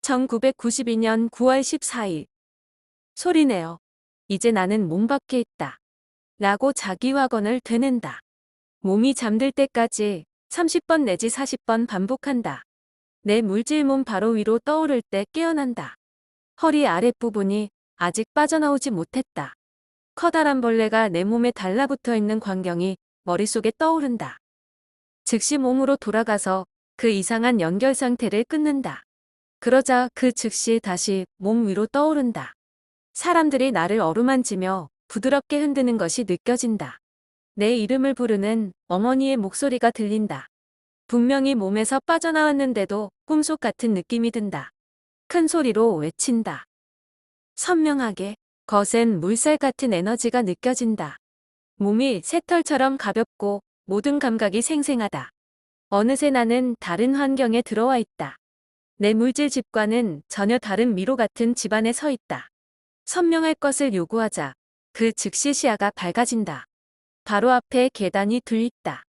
1992년 9월 14일. 소리내어. 이제 나는 몸 밖에 있다. 라고 자기 확언을 되낸다. 몸이 잠들 때까지 30번 내지 40번 반복한다. 내 물질 몸 바로 위로 떠오를 때 깨어난다. 허리 아랫부분이 아직 빠져나오지 못했다. 커다란 벌레가 내 몸에 달라붙어 있는 광경이 머릿속에 떠오른다. 즉시 몸으로 돌아가서 그 이상한 연결 상태를 끊는다. 그러자 그 즉시 다시 몸 위로 떠오른다. 사람들이 나를 어루만지며 부드럽게 흔드는 것이 느껴진다. 내 이름을 부르는 어머니의 목소리가 들린다. 분명히 몸에서 빠져나왔는데도 꿈속 같은 느낌이 든다. 큰 소리로 외친다. 선명하게, 거센 물살 같은 에너지가 느껴진다. 몸이 새털처럼 가볍고 모든 감각이 생생하다. 어느새 나는 다른 환경에 들어와 있다. 내 물질 집과는 전혀 다른 미로 같은 집안에 서 있다. 선명할 것을 요구하자 그 즉시 시야가 밝아진다. 바로 앞에 계단이 둘 있다.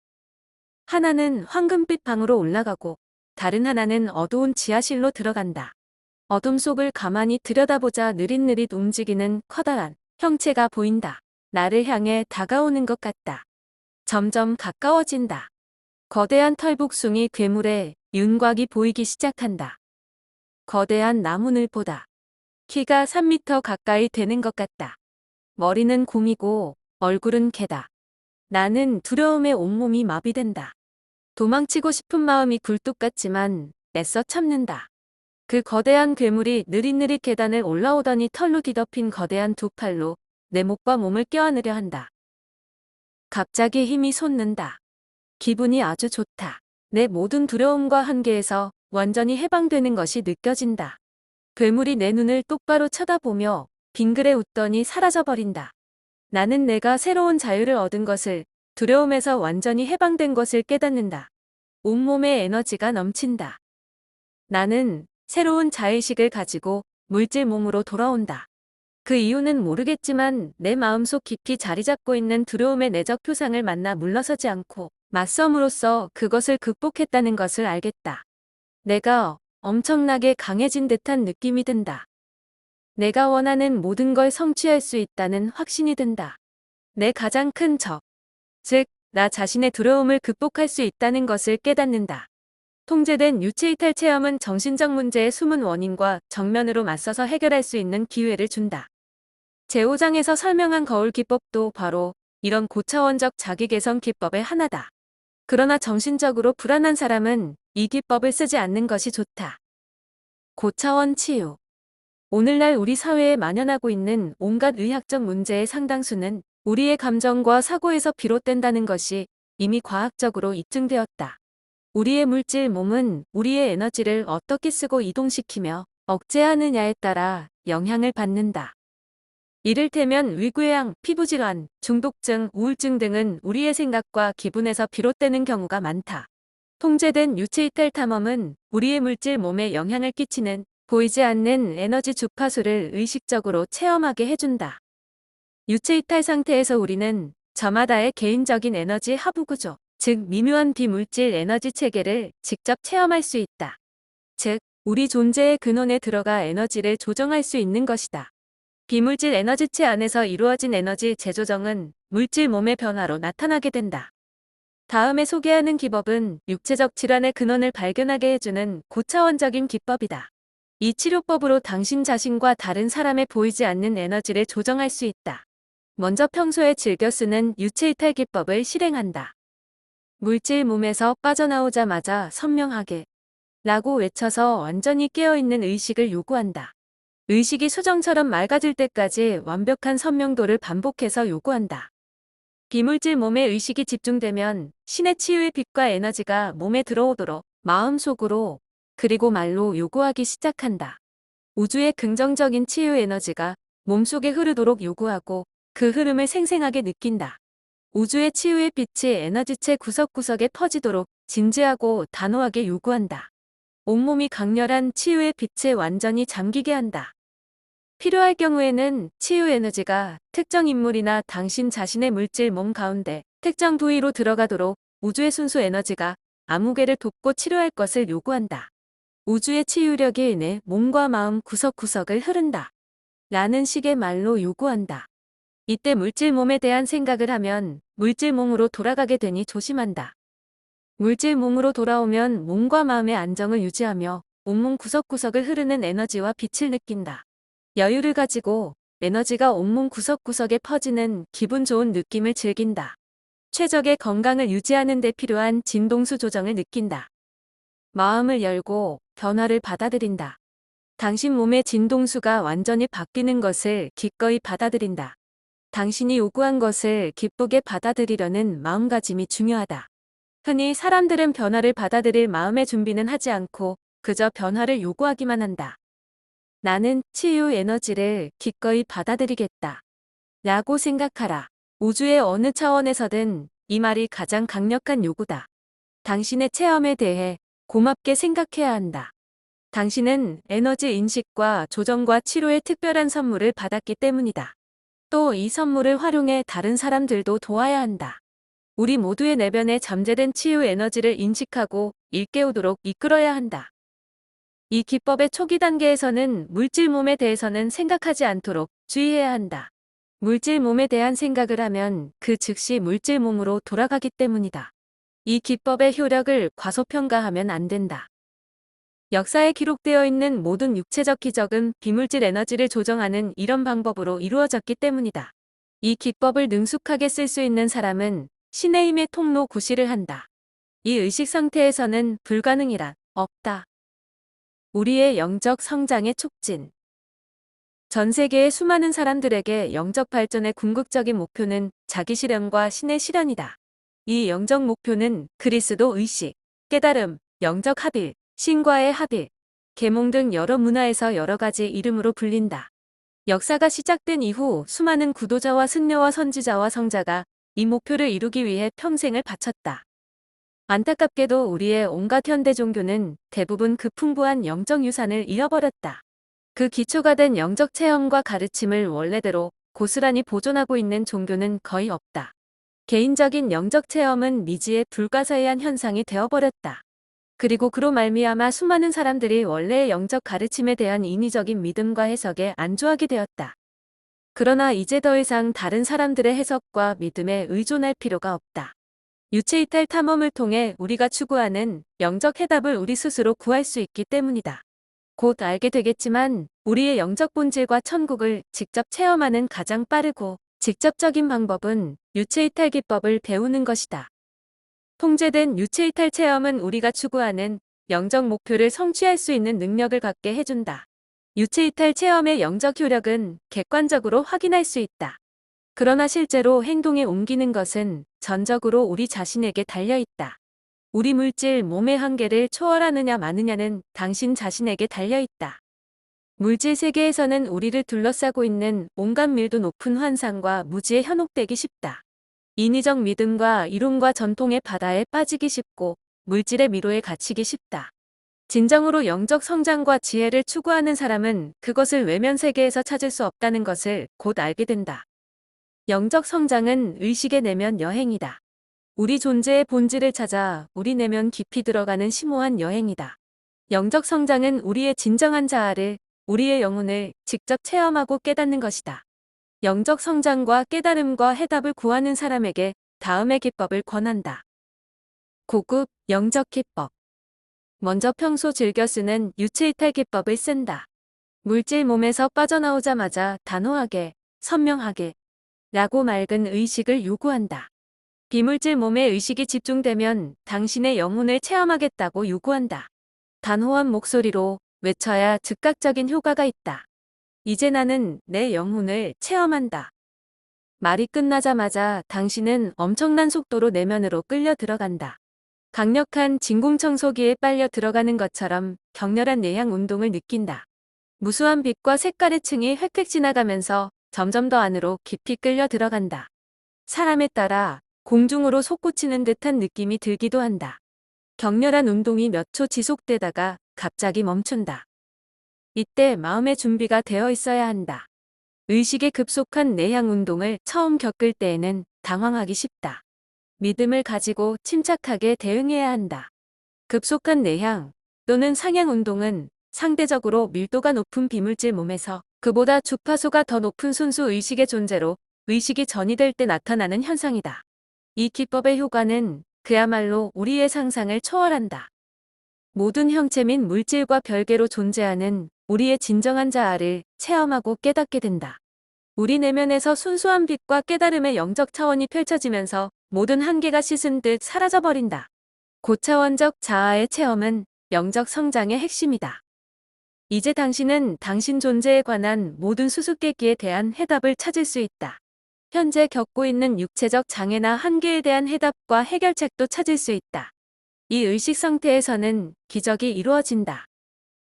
하나는 황금빛 방으로 올라가고 다른 하나는 어두운 지하실로 들어간다. 어둠 속을 가만히 들여다보자 느릿느릿 움직이는 커다란 형체가 보인다. 나를 향해 다가오는 것 같다. 점점 가까워진다. 거대한 털복숭이 괴물의 윤곽이 보이기 시작한다. 거대한 나무늘보다 키가 3m 가까이 되는 것 같다. 머리는 곰이고 얼굴은 개다. 나는 두려움에 온몸이 마비된다. 도망치고 싶은 마음이 굴뚝 같지만 애써 참는다. 그 거대한 괴물이 느릿느릿 계단을 올라오더니 털로 뒤덮인 거대한 두 팔로 내 목과 몸을 껴안으려 한다. 갑자기 힘이 솟는다. 기분이 아주 좋다. 내 모든 두려움과 한계에서 완전히 해방되는 것이 느껴진다. 괴물이 내 눈을 똑바로 쳐다보며 빙그레 웃더니 사라져버린다. 나는 내가 새로운 자유를 얻은 것을, 두려움에서 완전히 해방된 것을 깨닫는다. 온몸에 에너지가 넘친다. 나는 새로운 자의식을 가지고 물질 몸으로 돌아온다. 그 이유는 모르겠지만 내 마음속 깊이 자리 잡고 있는 두려움의 내적 표상을 만나 물러서지 않고 맞섬으로써 그것을 극복했다는 것을 알겠다. 내가 엄청나게 강해진 듯한 느낌이 든다. 내가 원하는 모든 걸 성취할 수 있다는 확신이 든다. 내 가장 큰 적, 즉, 나 자신의 두려움을 극복할 수 있다는 것을 깨닫는다. 통제된 유체이탈 체험은 정신적 문제의 숨은 원인과 정면으로 맞서서 해결할 수 있는 기회를 준다. 제5장에서 설명한 거울 기법도 바로 이런 고차원적 자기 개선 기법의 하나다. 그러나 정신적으로 불안한 사람은 이 기법을 쓰지 않는 것이 좋다. 고차원 치유. 오늘날 우리 사회에 만연하고 있는 온갖 의학적 문제의 상당수는 우리의 감정과 사고에서 비롯된다는 것이 이미 과학적으로 입증되었다. 우리의 물질 몸은 우리의 에너지를 어떻게 쓰고 이동시키며 억제하느냐에 따라 영향을 받는다. 이를테면 위궤양, 피부질환, 중독증, 우울증 등은 우리의 생각과 기분에서 비롯되는 경우가 많다. 통제된 유체이탈 탐험은 우리의 물질 몸에 영향을 끼치는 보이지 않는 에너지 주파수를 의식적으로 체험하게 해준다. 유체이탈 상태에서 우리는 저마다의 개인적인 에너지 하부구조, 즉 미묘한 비물질 에너지 체계를 직접 체험할 수 있다. 즉, 우리 존재의 근원에 들어가 에너지를 조정할 수 있는 것이다. 비물질 에너지체 안에서 이루어진 에너지 재조정은 물질 몸의 변화로 나타나게 된다. 다음에 소개하는 기법은 육체적 질환의 근원을 발견하게 해주는 고차원적인 기법이다. 이 치료법으로 당신 자신과 다른 사람의 보이지 않는 에너지를 조정할 수 있다. 먼저 평소에 즐겨 쓰는 유체이탈 기법을 실행한다. 물질 몸에서 빠져나오자마자 선명하게 라고 외쳐서 완전히 깨어있는 의식을 요구한다. 의식이 수정처럼 맑아질 때까지 완벽한 선명도를 반복해서 요구한다. 비물질 몸에 의식이 집중되면 신의 치유의 빛과 에너지가 몸에 들어오도록 마음속으로 그리고 말로 요구하기 시작한다. 우주의 긍정적인 치유 에너지가 몸속에 흐르도록 요구하고 그 흐름을 생생하게 느낀다. 우주의 치유의 빛이 에너지체 구석구석에 퍼지도록 진지하고 단호하게 요구한다. 온몸이 강렬한 치유의 빛에 완전히 잠기게 한다. 필요할 경우에는 치유 에너지가 특정 인물이나 당신 자신의 물질 몸 가운데 특정 부위로 들어가도록 우주의 순수 에너지가 아무개를 돕고 치료할 것을 요구한다. 우주의 치유력이 내 몸과 마음 구석구석을 흐른다. 라는 식의 말로 요구한다. 이때 물질 몸에 대한 생각을 하면 물질 몸으로 돌아가게 되니 조심한다. 물질 몸으로 돌아오면 몸과 마음의 안정을 유지하며 온몸 구석구석을 흐르는 에너지와 빛을 느낀다. 여유를 가지고 에너지가 온몸 구석구석에 퍼지는 기분 좋은 느낌을 즐긴다. 최적의 건강을 유지하는 데 필요한 진동수 조정을 느낀다. 마음을 열고 변화를 받아들인다. 당신 몸의 진동수가 완전히 바뀌는 것을 기꺼이 받아들인다. 당신이 요구한 것을 기쁘게 받아들이려는 마음가짐이 중요하다. 흔히 사람들은 변화를 받아들일 마음의 준비는 하지 않고 그저 변화를 요구하기만 한다. 나는 치유 에너지를 기꺼이 받아들이겠다. 라고 생각하라. 우주의 어느 차원에서든 이 말이 가장 강력한 요구다. 당신의 체험에 대해 고맙게 생각해야 한다. 당신은 에너지 인식과 조정과 치료의 특별한 선물을 받았기 때문이다. 또 이 선물을 활용해 다른 사람들도 도와야 한다. 우리 모두의 내면에 잠재된 치유 에너지를 인식하고 일깨우도록 이끌어야 한다. 이 기법의 초기 단계에서는 물질 몸에 대해서는 생각하지 않도록 주의해야 한다. 물질 몸에 대한 생각을 하면 그 즉시 물질 몸으로 돌아가기 때문이다. 이 기법의 효력을 과소평가하면 안 된다. 역사에 기록되어 있는 모든 육체적 기적은 비물질 에너지를 조정하는 이런 방법으로 이루어졌기 때문이다. 이 기법을 능숙하게 쓸 수 있는 사람은 신의 힘의 통로 구시를 한다. 이 의식 상태에서는 불가능이란 없다. 우리의 영적 성장의 촉진. 전 세계의 수많은 사람들에게 영적 발전의 궁극적인 목표는 자기 실현과 신의 실현이다. 이 영적 목표는 그리스도 의식, 깨달음, 영적 합일, 신과의 합일, 계몽 등 여러 문화에서 여러 가지 이름으로 불린다. 역사가 시작된 이후 수많은 구도자와 승려와 선지자와 성자가 이 목표를 이루기 위해 평생을 바쳤다. 안타깝게도 우리의 온갖 현대 종교는 대부분 그 풍부한 영적 유산을 잃어버렸다. 그 기초가 된 영적 체험과 가르침을 원래대로 고스란히 보존하고 있는 종교는 거의 없다. 개인적인 영적 체험은 미지의 불가사의한 현상이 되어버렸다. 그리고 그로 말미암아 수많은 사람들이 원래의 영적 가르침에 대한 인위적인 믿음과 해석에 안주하게 되었다. 그러나 이제 더 이상 다른 사람들의 해석과 믿음에 의존할 필요가 없다. 유체이탈 탐험을 통해 우리가 추구하는 영적 해답을 우리 스스로 구할 수 있기 때문이다. 곧 알게 되겠지만 우리의 영적 본질과 천국을 직접 체험하는 가장 빠르고 직접적인 방법은 유체이탈 기법을 배우는 것이다. 통제된 유체이탈 체험은 우리가 추구하는 영적 목표를 성취할 수 있는 능력을 갖게 해준다. 유체이탈 체험의 영적 효력은 객관적으로 확인할 수 있다. 그러나 실제로 행동에 옮기는 것은 전적으로 우리 자신에게 달려있다. 우리 물질 몸의 한계를 초월하느냐 마느냐는 당신 자신에게 달려있다. 물질 세계에서는 우리를 둘러싸고 있는 온갖 밀도 높은 환상과 무지에 현혹되기 쉽다. 인위적 믿음과 이론과 전통의 바다에 빠지기 쉽고 물질의 미로에 갇히기 쉽다. 진정으로 영적 성장과 지혜를 추구하는 사람은 그것을 외면 세계에서 찾을 수 없다는 것을 곧 알게 된다. 영적 성장은 의식의 내면 여행이다. 우리 존재의 본질을 찾아 우리 내면 깊이 들어가는 심오한 여행이다. 영적 성장은 우리의 진정한 자아를, 우리의 영혼을 직접 체험하고 깨닫는 것이다. 영적 성장과 깨달음과 해답을 구하는 사람에게 다음의 기법을 권한다. 고급 영적 기법. 먼저 평소 즐겨 쓰는 유체이탈 기법을 쓴다. 물질 몸에서 빠져나오자마자 단호하게, 선명하게 라고 맑은 의식을 요구한다. 비물질 몸에 의식이 집중되면 당신의 영혼을 체험하겠다고 요구한다. 단호한 목소리로 외쳐야 즉각적인 효과가 있다. 이제 나는 내 영혼을 체험한다. 말이 끝나자마자 당신은 엄청난 속도로 내면으로 끌려 들어간다. 강력한 진공청소기에 빨려 들어가는 것처럼 격렬한 내향 운동을 느낀다. 무수한 빛과 색깔의 층이 획획 지나가면서 점점 더 안으로 깊이 끌려 들어간다. 사람에 따라 공중으로 솟구치는 듯한 느낌이 들기도 한다. 격렬한 운동이 몇 초 지속되다가 갑자기 멈춘다. 이때 마음의 준비가 되어 있어야 한다. 의식의 급속한 내향 운동을 처음 겪을 때에는 당황하기 쉽다. 믿음을 가지고 침착하게 대응해야 한다. 급속한 내향, 또는 상향 운동은 상대적으로 밀도가 높은 비물질 몸에서 그보다 주파수가 더 높은 순수 의식의 존재로 의식이 전이될 때 나타나는 현상이다. 이 기법의 효과는 그야말로 우리의 상상을 초월한다. 모든 형체 및 물질과 별개로 존재하는 우리의 진정한 자아를 체험하고 깨닫게 된다. 우리 내면에서 순수한 빛과 깨달음의 영적 차원이 펼쳐지면서 모든 한계가 씻은 듯 사라져버린다. 고차원적 자아의 체험은 영적 성장의 핵심이다. 이제 당신은 당신 존재에 관한 모든 수수께끼에 대한 해답을 찾을 수 있다. 현재 겪고 있는 육체적 장애나 한계에 대한 해답과 해결책도 찾을 수 있다. 이 의식 상태에서는 기적이 이루어진다.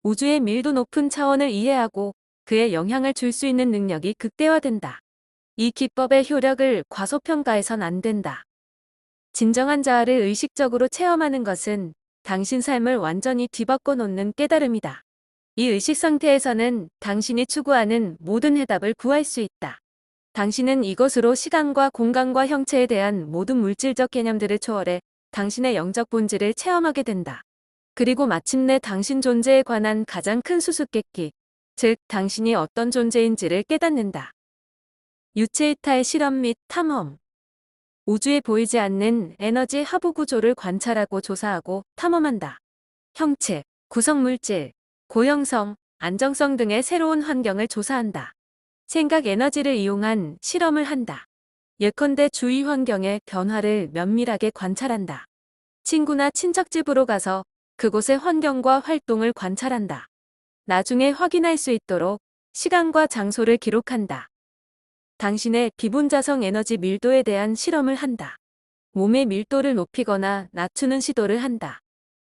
우주의 밀도 높은 차원을 이해하고 그에 영향을 줄 수 있는 능력이 극대화된다. 이 기법의 효력을 과소평가해선 안 된다. 진정한 자아를 의식적으로 체험하는 것은 당신 삶을 완전히 뒤바꿔 놓는 깨달음이다. 이 의식 상태에서는 당신이 추구하는 모든 해답을 구할 수 있다. 당신은 이것으로 시간과 공간과 형체에 대한 모든 물질적 개념들을 초월해 당신의 영적 본질을 체험하게 된다. 그리고 마침내 당신 존재에 관한 가장 큰 수수께끼, 즉 당신이 어떤 존재인지를 깨닫는다. 유체이탈 실험 및 탐험. 우주에 보이지 않는 에너지 하부 구조를 관찰하고 조사하고 탐험한다. 형체, 구성물질, 고형성, 안정성 등의 새로운 환경을 조사한다. 생각 에너지를 이용한 실험을 한다. 예컨대 주위 환경의 변화를 면밀하게 관찰한다. 친구나 친척 집으로 가서 그곳의 환경과 활동을 관찰한다. 나중에 확인할 수 있도록 시간과 장소를 기록한다. 당신의 비분자성 에너지 밀도에 대한 실험을 한다. 몸의 밀도를 높이거나 낮추는 시도를 한다.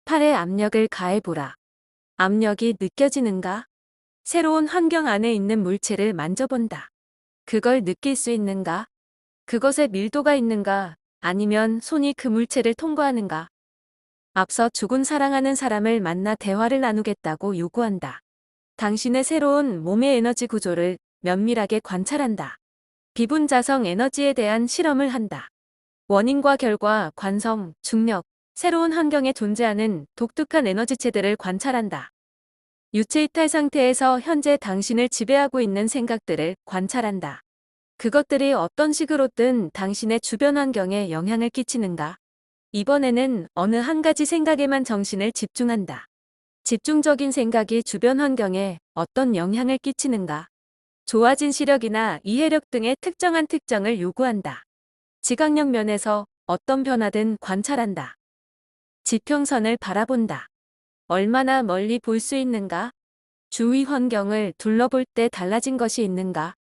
팔에 압력을 가해보라. 압력이 느껴지는가? 새로운 환경 안에 있는 물체를 만져본다. 그걸 느낄 수 있는가? 그것에 밀도가 있는가? 아니면 손이 그 물체를 통과하는가? 앞서 죽은 사랑하는 사람을 만나 대화를 나누겠다고 요구한다. 당신의 새로운 몸의 에너지 구조를 면밀하게 관찰한다. 비분자성 에너지에 대한 실험을 한다. 원인과 결과, 관성, 중력, 새로운 환경에 존재하는 독특한 에너지체들을 관찰한다. 유체이탈 상태에서 현재 당신을 지배하고 있는 생각들을 관찰한다. 그것들이 어떤 식으로든 당신의 주변 환경에 영향을 끼치는가? 이번에는 어느 한 가지 생각에만 정신을 집중한다. 집중적인 생각이 주변 환경에 어떤 영향을 끼치는가? 좋아진 시력이나 이해력 등의 특정한 특정을 요구한다. 지각력 면에서 어떤 변화든 관찰한다. 지평선을 바라본다. 얼마나 멀리 볼 수 있는가? 주위 환경을 둘러볼 때 달라진 것이 있는가?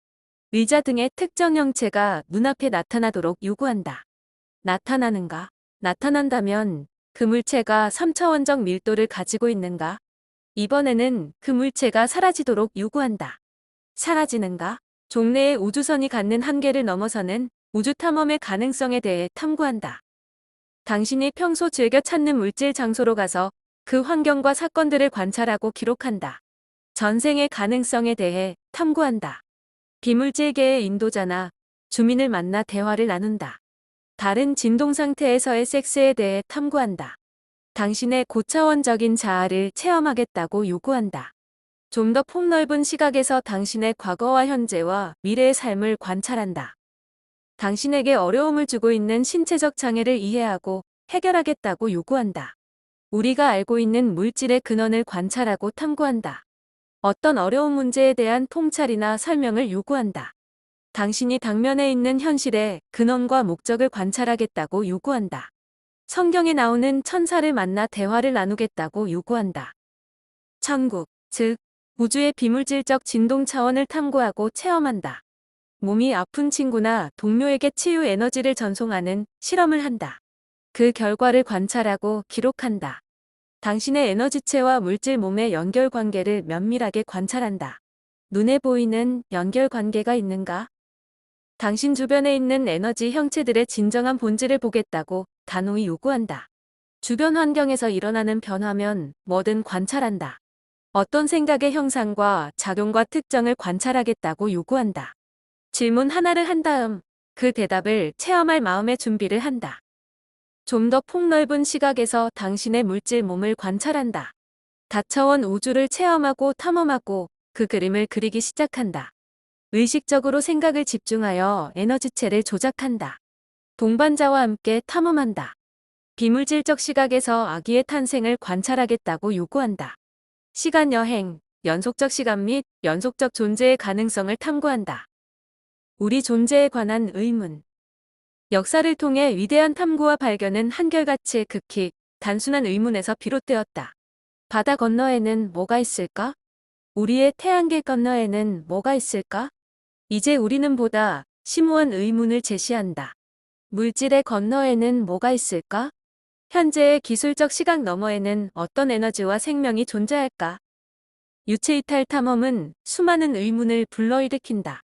의자 등의 특정 형체가 눈앞에 나타나도록 요구한다. 나타나는가? 나타난다면 그 물체가 3차원적 밀도를 가지고 있는가? 이번에는 그 물체가 사라지도록 요구한다. 사라지는가? 종래의 우주선이 갖는 한계를 넘어서는 우주 탐험의 가능성에 대해 탐구한다. 당신이 평소 즐겨 찾는 물질 장소로 가서 그 환경과 사건들을 관찰하고 기록한다. 전생의 가능성에 대해 탐구한다. 비물질계의 인도자나 주민을 만나 대화를 나눈다. 다른 진동 상태에서의 섹스에 대해 탐구한다. 당신의 고차원적인 자아를 체험하겠다고 요구한다. 좀 더 폭넓은 시각에서 당신의 과거와 현재와 미래의 삶을 관찰한다. 당신에게 어려움을 주고 있는 신체적 장애를 이해하고 해결하겠다고 요구한다. 우리가 알고 있는 물질의 근원을 관찰하고 탐구한다. 어떤 어려운 문제에 대한 통찰이나 설명을 요구한다. 당신이 당면에 있는 현실의 근원과 목적을 관찰하겠다고 요구한다. 성경에 나오는 천사를 만나 대화를 나누겠다고 요구한다. 천국, 즉 우주의 비물질적 진동 차원을 탐구하고 체험한다. 몸이 아픈 친구나 동료에게 치유 에너지를 전송하는 실험을 한다. 그 결과를 관찰하고 기록한다. 당신의 에너지체와 물질 몸의 연결 관계를 면밀하게 관찰한다. 눈에 보이는 연결 관계가 있는가? 당신 주변에 있는 에너지 형체들의 진정한 본질을 보겠다고 단호히 요구한다. 주변 환경에서 일어나는 변화면 뭐든 관찰한다. 어떤 생각의 형상과 작용과 특정을 관찰하겠다고 요구한다. 질문 하나를 한 다음 그 대답을 체험할 마음의 준비를 한다. 좀 더 폭넓은 시각에서 당신의 물질 몸을 관찰한다. 다차원 우주를 체험하고 탐험하고 그 그림을 그리기 시작한다. 의식적으로 생각을 집중하여 에너지체를 조작한다. 동반자와 함께 탐험한다. 비물질적 시각에서 아기의 탄생을 관찰하겠다고 요구한다. 시간 여행, 연속적 시간 및 연속적 존재의 가능성을 탐구한다. 우리 존재에 관한 의문. 역사를 통해 위대한 탐구와 발견은 한결같이 극히 단순한 의문에서 비롯되었다. 바다 건너에는 뭐가 있을까? 우리의 태양계 건너에는 뭐가 있을까? 이제 우리는 보다 심오한 의문을 제시한다. 물질의 건너에는 뭐가 있을까? 현재의 기술적 시각 너머에는 어떤 에너지와 생명이 존재할까? 유체이탈 탐험은 수많은 의문을 불러일으킨다.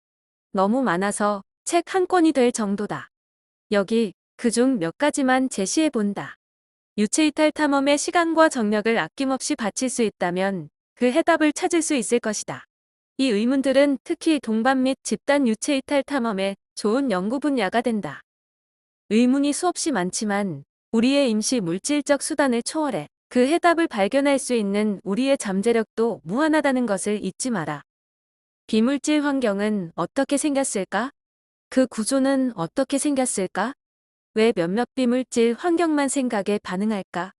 너무 많아서 책 한 권이 될 정도다. 여기 그중 몇 가지만 제시해본다. 유체이탈 탐험의 시간과 정력을 아낌없이 바칠 수 있다면 그 해답을 찾을 수 있을 것이다. 이 의문들은 특히 동반 및 집단 유체이탈 탐험의 좋은 연구 분야가 된다. 의문이 수없이 많지만 우리의 임시 물질적 수단을 초월해 그 해답을 발견할 수 있는 우리의 잠재력도 무한하다는 것을 잊지 마라. 비물질 환경은 어떻게 생겼을까? 그 구조는 어떻게 생겼을까? 왜 몇몇 비물질 환경만 생각에 반응할까?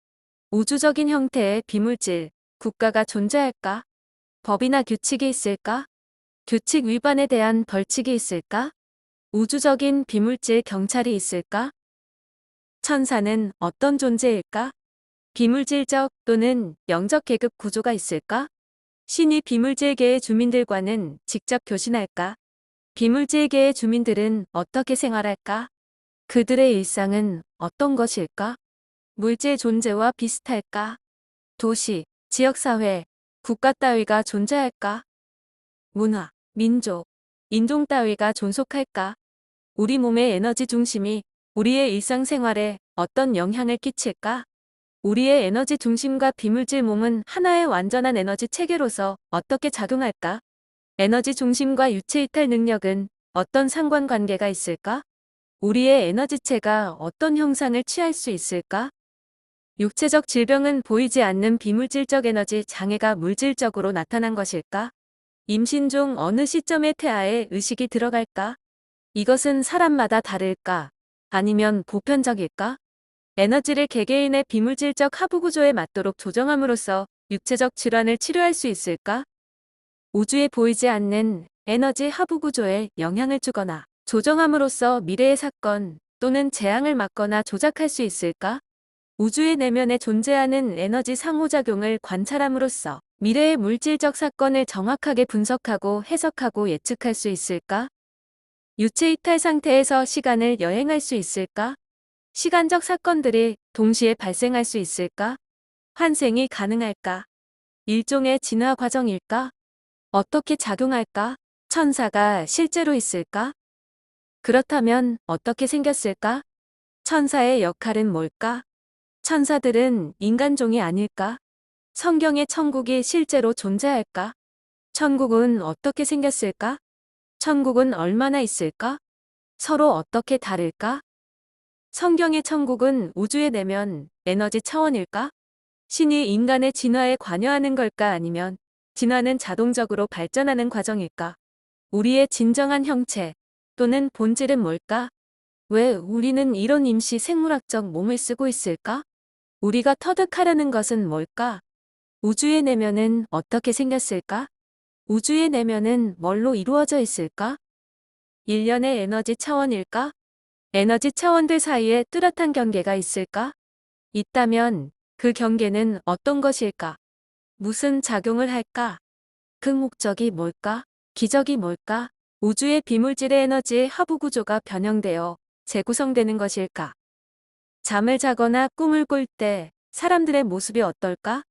우주적인 형태의 비물질, 국가가 존재할까? 법이나 규칙이 있을까? 규칙 위반에 대한 벌칙이 있을까? 우주적인 비물질 경찰이 있을까? 천사는 어떤 존재일까? 비물질적 또는 영적 계급 구조가 있을까? 신이 비물질계의 주민들과는 직접 교신할까? 비물질계의 주민들은 어떻게 생활할까? 그들의 일상은 어떤 것일까? 물질 존재와 비슷할까? 도시, 지역사회, 국가 따위가 존재할까? 문화, 민족, 인종 따위가 존속할까? 우리 몸의 에너지 중심이 우리의 일상생활에 어떤 영향을 끼칠까? 우리의 에너지 중심과 비물질 몸은 하나의 완전한 에너지 체계로서 어떻게 작용할까? 에너지 중심과 유체이탈 능력은 어떤 상관관계가 있을까? 우리의 에너지체가 어떤 형상을 취할 수 있을까? 육체적 질병은 보이지 않는 비물질적 에너지 장애가 물질적으로 나타난 것일까? 임신 중 어느 시점에 태아에 의식이 들어갈까? 이것은 사람마다 다를까? 아니면 보편적일까? 에너지를 개개인의 비물질적 하부 구조에 맞도록 조정함으로써 육체적 질환을 치료할 수 있을까? 우주에 보이지 않는 에너지 하부 구조에 영향을 주거나 조정함으로써 미래의 사건 또는 재앙을 막거나 조작할 수 있을까? 우주의 내면에 존재하는 에너지 상호작용을 관찰함으로써 미래의 물질적 사건을 정확하게 분석하고 해석하고 예측할 수 있을까? 유체이탈 상태에서 시간을 여행할 수 있을까? 시간적 사건들이 동시에 발생할 수 있을까? 환생이 가능할까? 일종의 진화 과정일까? 어떻게 작용할까? 천사가 실제로 있을까? 그렇다면 어떻게 생겼을까? 천사의 역할은 뭘까? 천사들은 인간종이 아닐까? 성경의 천국이 실제로 존재할까? 천국은 어떻게 생겼을까? 천국은 얼마나 있을까? 서로 어떻게 다를까? 성경의 천국은 우주의 내면, 에너지 차원일까? 신이 인간의 진화에 관여하는 걸까 아니면 진화는 자동적으로 발전하는 과정일까? 우리의 진정한 형체 또는 본질은 뭘까? 왜 우리는 이런 임시 생물학적 몸을 쓰고 있을까? 우리가 터득하려는 것은 뭘까? 우주의 내면은 어떻게 생겼을까? 우주의 내면은 뭘로 이루어져 있을까? 일련의 에너지 차원일까? 에너지 차원들 사이에 뚜렷한 경계가 있을까? 있다면 그 경계는 어떤 것일까? 무슨 작용을 할까? 그 목적이 뭘까? 기적이 뭘까? 우주의 비물질의 에너지의 하부 구조가 변형되어 재구성되는 것일까? 잠을 자거나 꿈을 꿀 때 사람들의 모습이 어떨까?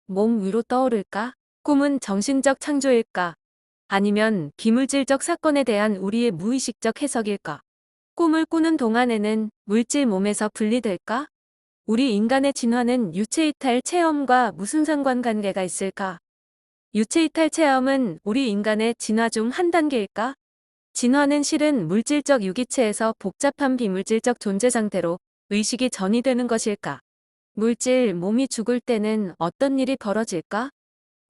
몸 위로 떠오를까? 꿈은 정신적 창조일까? 아니면 비물질적 사건에 대한 우리의 무의식적 해석일까? 꿈을 꾸는 동안에는 물질 몸에서 분리될까? 우리 인간의 진화는 유체이탈 체험과 무슨 상관관계가 있을까? 유체이탈 체험은 우리 인간의 진화 중 한 단계일까? 진화는 실은 물질적 유기체에서 복잡한 비물질적 존재 상태로 의식이 전이되는 것일까? 물질, 몸이 죽을 때는 어떤 일이 벌어질까?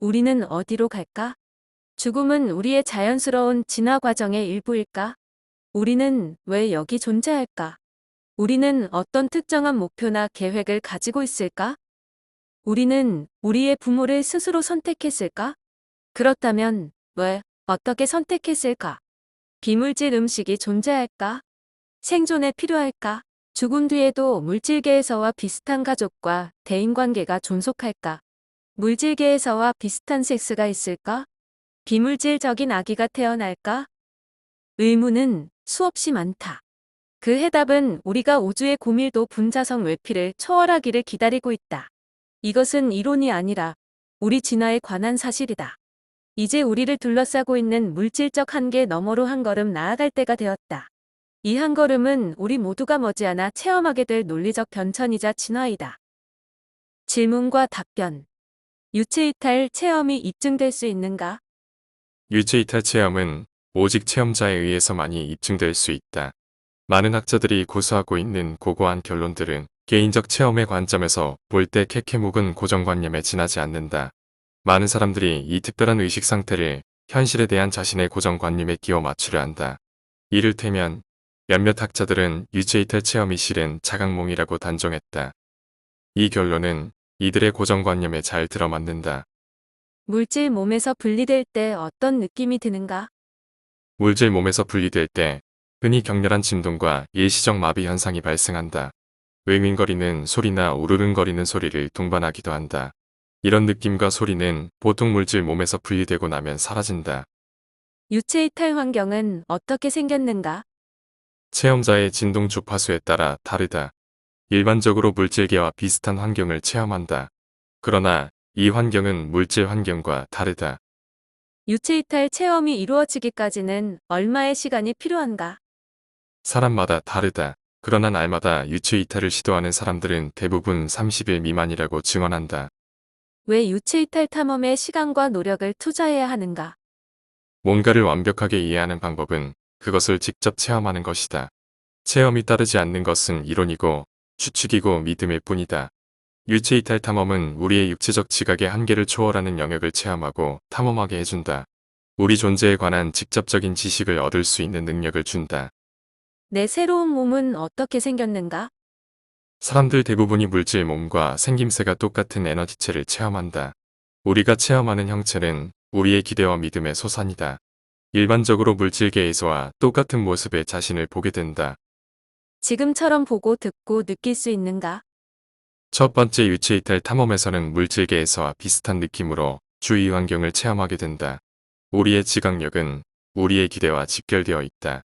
우리는 어디로 갈까? 죽음은 우리의 자연스러운 진화 과정의 일부일까? 우리는 왜 여기 존재할까? 우리는 어떤 특정한 목표나 계획을 가지고 있을까? 우리는 우리의 부모를 스스로 선택했을까? 그렇다면 왜, 어떻게 선택했을까? 비물질 음식이 존재할까? 생존에 필요할까? 죽음 뒤에도 물질계에서와 비슷한 가족과 대인관계가 존속할까? 물질계에서와 비슷한 섹스가 있을까? 비물질적인 아기가 태어날까? 의문은 수없이 많다. 그 해답은 우리가 우주의 고밀도 분자성 외피를 초월하기를 기다리고 있다. 이것은 이론이 아니라 우리 진화에 관한 사실이다. 이제 우리를 둘러싸고 있는 물질적 한계 너머로 한 걸음 나아갈 때가 되었다. 이 한 걸음은 우리 모두가 머지않아 체험하게 될 논리적 변천이자 진화이다. 질문과 답변. 유체이탈 체험이 입증될 수 있는가? 유체이탈 체험은 오직 체험자에 의해서만이 입증될 수 있다. 많은 학자들이 고수하고 있는 고고한 결론들은 개인적 체험의 관점에서 볼 때 캐캐 묵은 고정관념에 지나지 않는다. 많은 사람들이 이 특별한 의식 상태를 현실에 대한 자신의 고정관념에 끼워 맞추려 한다. 이를테면 몇몇 학자들은 유체이탈 체험이 실은 자각몽이라고 단정했다. 이 결론은 이들의 고정관념에 잘 들어맞는다. 물질 몸에서 분리될 때 어떤 느낌이 드는가? 물질 몸에서 분리될 때 흔히 격렬한 진동과 일시적 마비 현상이 발생한다. 윙윙거리는 소리나 우르릉거리는 소리를 동반하기도 한다. 이런 느낌과 소리는 보통 물질 몸에서 분리되고 나면 사라진다. 유체이탈 환경은 어떻게 생겼는가? 체험자의 진동 주파수에 따라 다르다. 일반적으로 물질계와 비슷한 환경을 체험한다. 그러나 이 환경은 물질 환경과 다르다. 유체이탈 체험이 이루어지기까지는 얼마의 시간이 필요한가? 사람마다 다르다. 그러나 날마다 유체이탈을 시도하는 사람들은 대부분 30일 미만이라고 증언한다. 왜 유체이탈 탐험에 시간과 노력을 투자해야 하는가? 뭔가를 완벽하게 이해하는 방법은 그것을 직접 체험하는 것이다. 체험이 따르지 않는 것은 이론이고 추측이고 믿음일 뿐이다. 유체이탈 탐험은 우리의 육체적 지각의 한계를 초월하는 영역을 체험하고 탐험하게 해준다. 우리 존재에 관한 직접적인 지식을 얻을 수 있는 능력을 준다. 내 새로운 몸은 어떻게 생겼는가? 사람들 대부분이 물질 몸과 생김새가 똑같은 에너지체를 체험한다. 우리가 체험하는 형체는 우리의 기대와 믿음의 소산이다. 일반적으로 물질계에서와 똑같은 모습의 자신을 보게 된다. 지금처럼 보고 듣고 느낄 수 있는가? 첫 번째 유체이탈 탐험에서는 물질계에서와 비슷한 느낌으로 주위 환경을 체험하게 된다. 우리의 지각력은 우리의 기대와 직결되어 있다.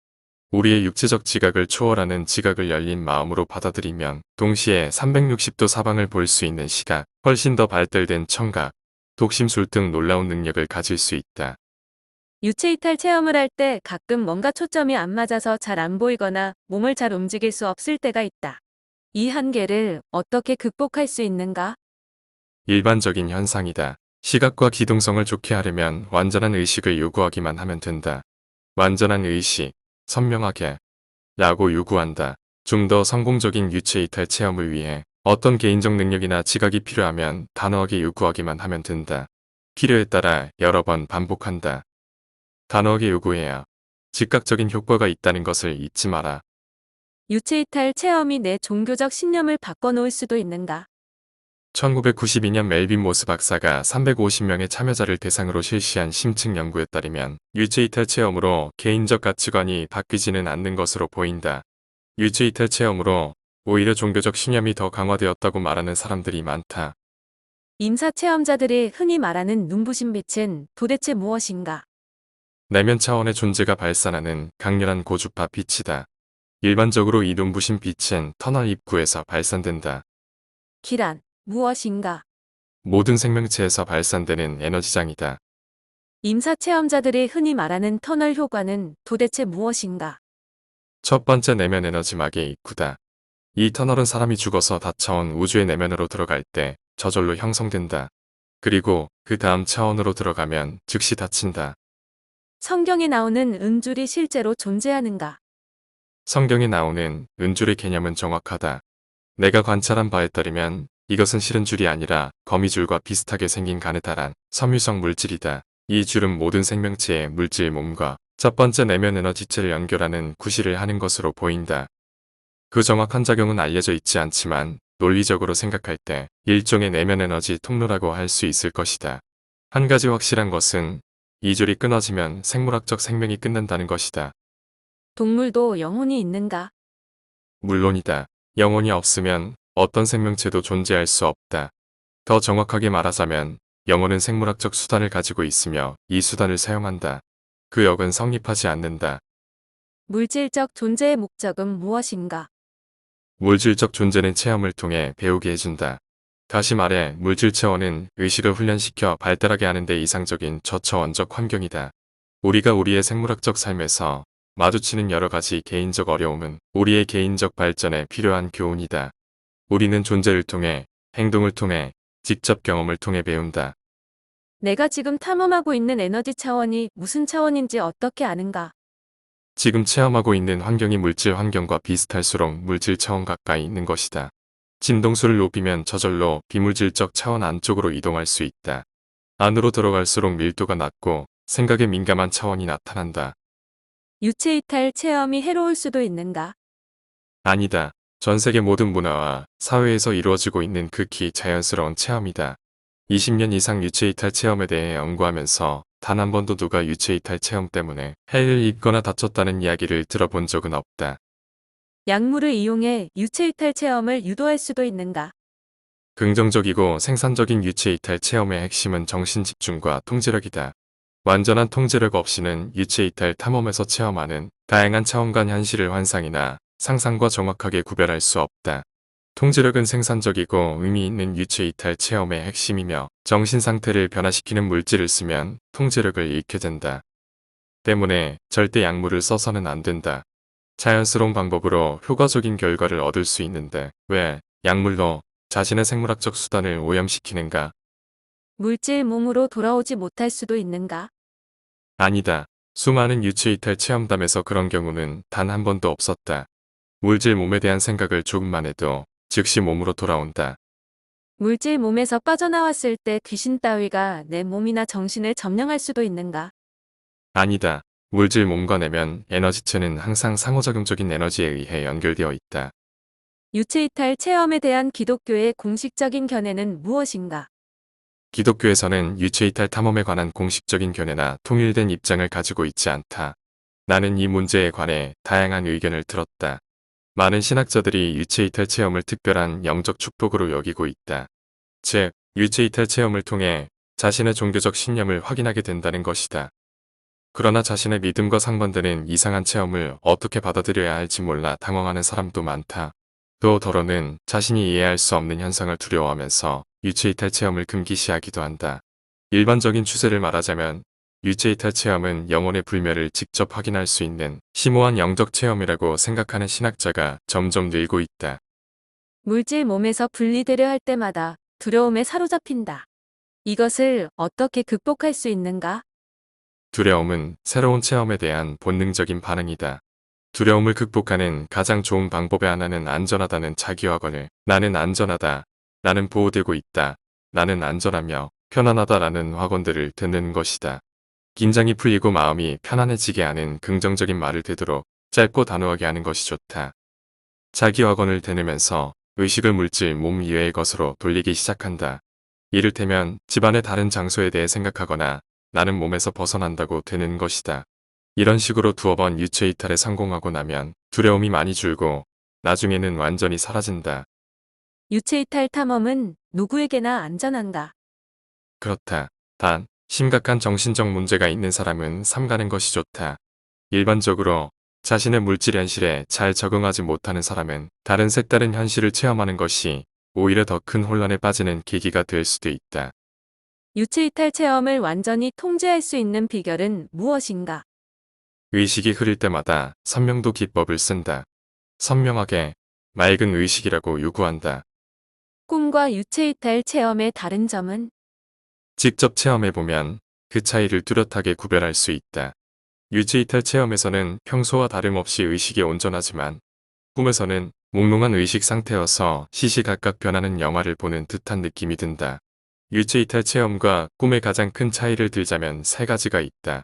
우리의 육체적 지각을 초월하는 지각을 열린 마음으로 받아들이면 동시에 360도 사방을 볼 수 있는 시각, 훨씬 더 발달된 청각, 독심술 등 놀라운 능력을 가질 수 있다. 유체이탈 체험을 할 때 가끔 뭔가 초점이 안 맞아서 잘 안 보이거나 몸을 잘 움직일 수 없을 때가 있다. 이 한계를 어떻게 극복할 수 있는가? 일반적인 현상이다. 시각과 기동성을 좋게 하려면 완전한 의식을 요구하기만 하면 된다. 완전한 의식, 선명하게 라고 요구한다. 좀 더 성공적인 유체이탈 체험을 위해 어떤 개인적 능력이나 지각이 필요하면 단호하게 요구하기만 하면 된다. 필요에 따라 여러 번 반복한다. 단호하게 요구해야 즉각적인 효과가 있다는 것을 잊지 마라. 유체이탈 체험이 내 종교적 신념을 바꿔놓을 수도 있는가? 1992년 멜빈 모스 박사가 350명의 참여자를 대상으로 실시한 심층 연구에 따르면 유체이탈 체험으로 개인적 가치관이 바뀌지는 않는 것으로 보인다. 유체이탈 체험으로 오히려 종교적 신념이 더 강화되었다고 말하는 사람들이 많다. 임사 체험자들이 흔히 말하는 눈부신 빛은 도대체 무엇인가? 내면 차원의 존재가 발산하는 강렬한 고주파 빛이다. 일반적으로 이 눈부신 빛은 터널 입구에서 발산된다. 기란, 무엇인가? 모든 생명체에서 발산되는 에너지장이다. 임사 체험자들이 흔히 말하는 터널 효과는 도대체 무엇인가? 첫 번째 내면 에너지막의 입구다. 이 터널은 사람이 죽어서 닫혀온 우주의 내면으로 들어갈 때 저절로 형성된다. 그리고 그 다음 차원으로 들어가면 즉시 닫힌다. 성경에 나오는 은줄이 실제로 존재하는가? 성경에 나오는 은줄의 개념은 정확하다. 내가 관찰한 바에 따르면 이것은 실은 줄이 아니라 거미줄과 비슷하게 생긴 가느다란 섬유성 물질이다. 이 줄은 모든 생명체의 물질 몸과 첫 번째 내면 에너지체를 연결하는 구실을 하는 것으로 보인다. 그 정확한 작용은 알려져 있지 않지만 논리적으로 생각할 때 일종의 내면 에너지 통로라고 할 수 있을 것이다. 한 가지 확실한 것은 이 줄이 끊어지면 생물학적 생명이 끝난다는 것이다. 동물도 영혼이 있는가? 물론이다. 영혼이 없으면 어떤 생명체도 존재할 수 없다. 더 정확하게 말하자면 영혼은 생물학적 수단을 가지고 있으며 이 수단을 사용한다. 그 역은 성립하지 않는다. 물질적 존재의 목적은 무엇인가? 물질적 존재는 체험을 통해 배우게 해준다. 다시 말해 물질 체험은 의식을 훈련시켜 발달하게 하는 데 이상적인 저차원적 환경이다. 우리가 우리의 생물학적 삶에서 마주치는 여러 가지 개인적 어려움은 우리의 개인적 발전에 필요한 교훈이다. 우리는 존재를 통해, 행동을 통해, 직접 경험을 통해 배운다. 내가 지금 탐험하고 있는 에너지 차원이 무슨 차원인지 어떻게 아는가? 지금 체험하고 있는 환경이 물질 환경과 비슷할수록 물질 차원 가까이 있는 것이다. 진동수를 높이면 저절로 비물질적 차원 안쪽으로 이동할 수 있다. 안으로 들어갈수록 밀도가 낮고 생각에 민감한 차원이 나타난다. 유체이탈 체험이 해로울 수도 있는가? 아니다. 전 세계 모든 문화와 사회에서 이루어지고 있는 극히 자연스러운 체험이다. 20년 이상 유체이탈 체험에 대해 연구하면서 단 한 번도 누가 유체이탈 체험 때문에 해를 입거나 다쳤다는 이야기를 들어본 적은 없다. 약물을 이용해 유체이탈 체험을 유도할 수도 있는가? 긍정적이고 생산적인 유체이탈 체험의 핵심은 정신 집중과 통제력이다. 완전한 통제력 없이는 유체이탈 탐험에서 체험하는 다양한 차원 간 현실을 환상이나 상상과 정확하게 구별할 수 없다. 통제력은 생산적이고 의미 있는 유체이탈 체험의 핵심이며 정신 상태를 변화시키는 물질을 쓰면 통제력을 잃게 된다. 때문에 절대 약물을 써서는 안 된다. 자연스러운 방법으로 효과적인 결과를 얻을 수 있는데 왜 약물로 자신의 생물학적 수단을 오염시키는가? 물질 몸으로 돌아오지 못할 수도 있는가? 아니다. 수많은 유체이탈 체험담에서 그런 경우는 단 한 번도 없었다. 물질 몸에 대한 생각을 조금만 해도 즉시 몸으로 돌아온다. 물질 몸에서 빠져나왔을 때 귀신 따위가 내 몸이나 정신을 점령할 수도 있는가? 아니다. 물질 몸과 내면 에너지체는 항상 상호작용적인 에너지에 의해 연결되어 있다. 유체이탈 체험에 대한 기독교의 공식적인 견해는 무엇인가? 기독교에서는 유체이탈 탐험에 관한 공식적인 견해나 통일된 입장을 가지고 있지 않다. 나는 이 문제에 관해 다양한 의견을 들었다. 많은 신학자들이 유체이탈 체험을 특별한 영적 축복으로 여기고 있다. 즉, 유체이탈 체험을 통해 자신의 종교적 신념을 확인하게 된다는 것이다. 그러나 자신의 믿음과 상반되는 이상한 체험을 어떻게 받아들여야 할지 몰라 당황하는 사람도 많다. 또 더러는 자신이 이해할 수 없는 현상을 두려워하면서 유체이탈 체험을 금기시하기도 한다. 일반적인 추세를 말하자면 유체이탈 체험은 영혼의 불멸을 직접 확인할 수 있는 심오한 영적 체험이라고 생각하는 신학자가 점점 늘고 있다. 물질 몸에서 분리되려 할 때마다 두려움에 사로잡힌다. 이것을 어떻게 극복할 수 있는가? 두려움은 새로운 체험에 대한 본능적인 반응이다. 두려움을 극복하는 가장 좋은 방법의 하나는 안전하다는 자기확언을 나는 안전하다, 나는 보호되고 있다, 나는 안전하며 편안하다라는 확언들을 듣는 것이다. 긴장이 풀리고 마음이 편안해지게 하는 긍정적인 말을 되도록 짧고 단호하게 하는 것이 좋다. 자기 확언을 되뇌면서 의식을 물질 몸 이외의 것으로 돌리기 시작한다. 이를테면 집안의 다른 장소에 대해 생각하거나 나는 몸에서 벗어난다고 되는 것이다. 이런 식으로 두어 번 유체 이탈에 성공하고 나면 두려움이 많이 줄고 나중에는 완전히 사라진다. 유체이탈 탐험은 누구에게나 안전한가? 그렇다. 단, 심각한 정신적 문제가 있는 사람은 삼가는 것이 좋다. 일반적으로 자신의 물질 현실에 잘 적응하지 못하는 사람은 다른 색다른 현실을 체험하는 것이 오히려 더 큰 혼란에 빠지는 계기가 될 수도 있다. 유체이탈 체험을 완전히 통제할 수 있는 비결은 무엇인가? 의식이 흐릴 때마다 선명도 기법을 쓴다. 선명하게, 맑은 의식이라고 요구한다. 꿈과 유체이탈 체험의 다른 점은? 직접 체험해보면 그 차이를 뚜렷하게 구별할 수 있다. 유체 이탈 체험에서는 평소와 다름없이 의식이 온전하지만 꿈에서는 몽롱한 의식 상태여서 시시각각 변하는 영화를 보는 듯한 느낌이 든다. 일제이탈 체험과 꿈의 가장 큰 차이를 들자면 세 가지가 있다.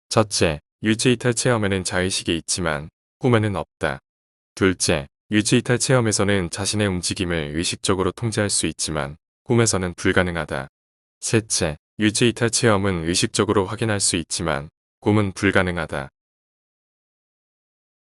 첫째, 일제이탈 체험에는 자의식이 있지만 꿈에는 없다. 둘째, 일제이탈 체험에서는 자신의 움직임을 의식적으로 통제할 수 있지만 꿈에서는 불가능하다. 셋째, 일제이탈 체험은 의식적으로 확인할 수 있지만 꿈은 불가능하다.